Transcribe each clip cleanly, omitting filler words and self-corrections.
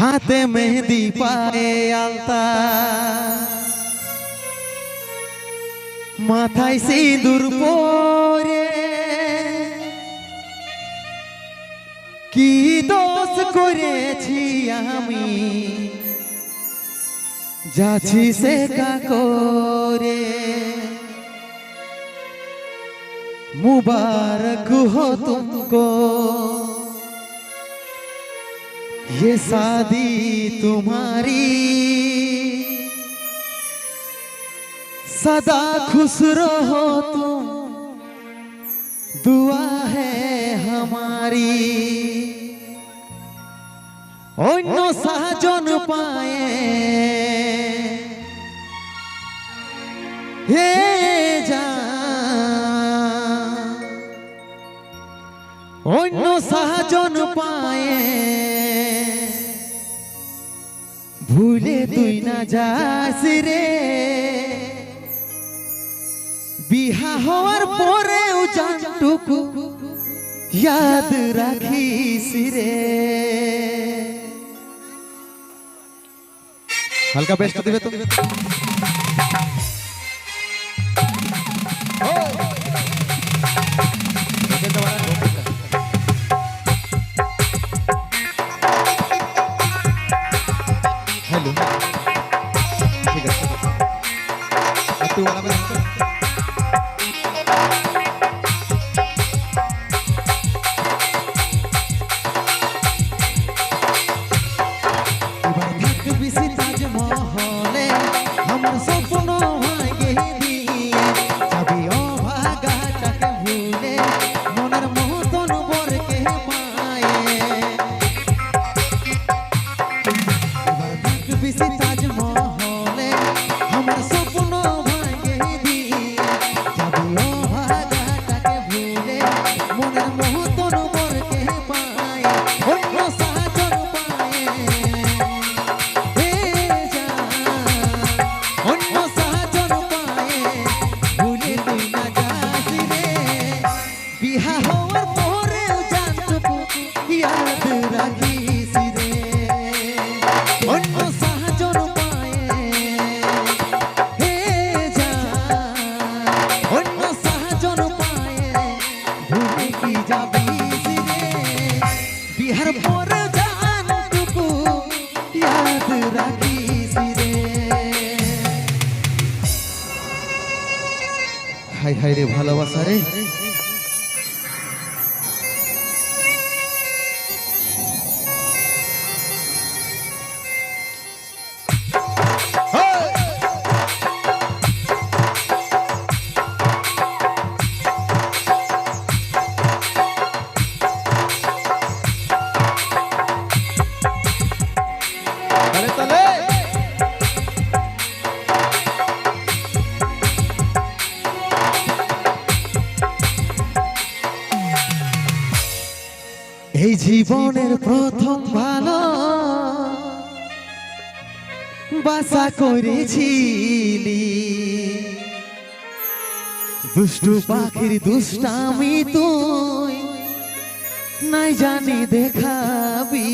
হাতে মেহেদি পায়ে আলতা, মাথায় সিঁদুর পরে, কি দোষ করেছি আমি, যাচ্ছি সে কা করে। मुबारक हो तुमको ये शादी तुम्हारी, सदा खुश रहो तुम, दुआ है हमारी। অন্য সাজন পায়ে হে যা, অন্য সাজন পায়ে ভুলে তুই না যাস রে। বিহা হওয়ার পরেও জানটুকু ইয়াদ রাখিস রে। হালকা বেস্ট দিবে তো। हेलो ठीक है तू वाला बना এবার থাকবি সে তাজমহলে আমার স্বপ্ন ভাঙে দিয়ে যাবি অভাগাটাকে ভুলে মনের মতন বরকে পায়ে। এবার থাকবি সে তাজমহলে আমার স্বপ্ন ভাঙে দিয়ে যাবি অভাগাটাকে ভুলে মনের মতন বরকে পায়ে। অন্য সাজন পায়ে অন্য সাজন পায়ে ভুলে তুই না যাস রে। বিহা হওয়ার পরেও জানটুকু ইয়াদ রাখিস রে। অন্য সাজন পায়ে হে যা, অন্য সাজন পায়ে ভুলে কি যাবিস রে। বিহার পরে জানটুকু ইয়াদ রাখিস রে। হাই হাই রে ভালোবাসা রে। তালে তালে এই জীবনের প্রথম ভালো বাসা করেছিলি, দুষ্টু পাখির দুষ্টামি তুই নাই জানি দেখাবি।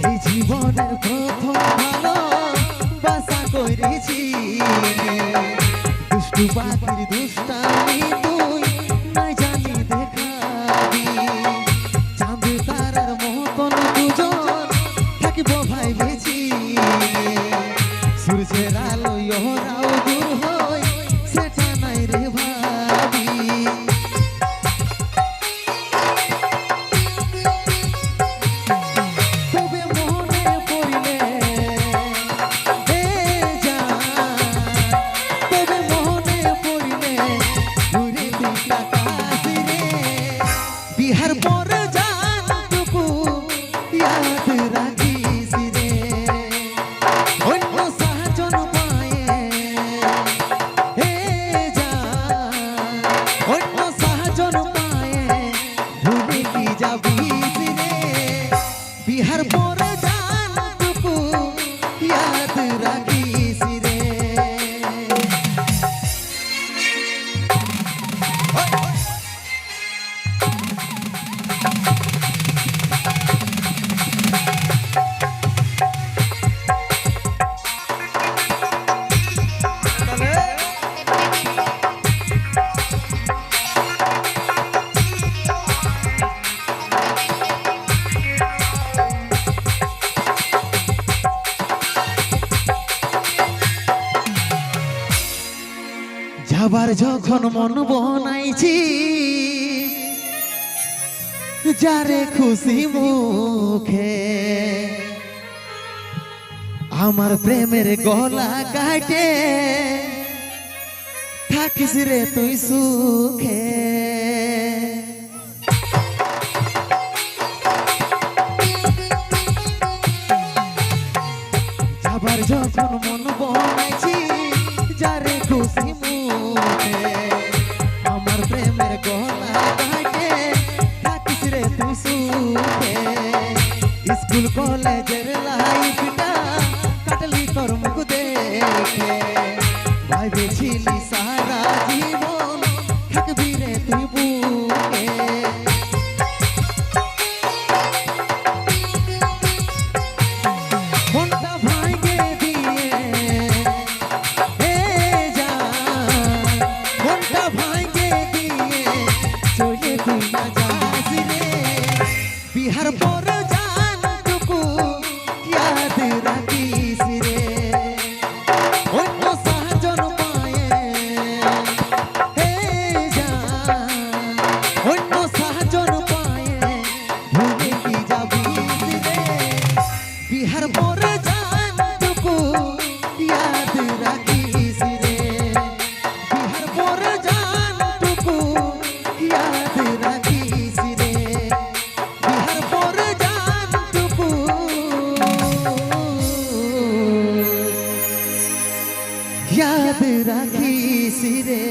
এই জীবনের প্রথম ভালো বাসা করেছি, দুষ্টু পাখির দুষ্টামি তুই নাই জানি দেখাবি। চাঁদ তারার মতন দুজন থাকিব ভাই বেছি, সূর্যের আলোয় ওরাও দূর হয় সেটা নাই রে ভাবি। তবে মনে পড়িলে হে যা, তবে মনে পড়িলে ঘুরে দিতা যাবার যখন মন বনাইছি যারে খুশি মুখে আমার প্রেমের গলা কাটে থাকিস রে তুই সুখে যাবার যখন মন বনাইছি যারে খুশি মুখে আমার প্রেমের গলা কাটে থাকিস রে তুই সুখে স্কুল কলেজের লাইফটা কাটলি তোর মুখ দেখে ভাবেছিলি সারা জীবন থাকবি রে তুই বুকে মনটা ভাঙে দিয়ে মনটা ভাঙে দিয়ে চলে তুই না যাস রে বিহার পর জানটুকু ইয়াদ রাখিস রে অন্য সাজন পায়ে অন্য সাজন পায়ে ভুলে কি যাবি রে বিহার পর জানটুকু ইয়াদ রাখিস রে বিহার পর জানটুকু ইয়াদ রাখিস রে বিহার পর জানটুকু याद राखी सिरे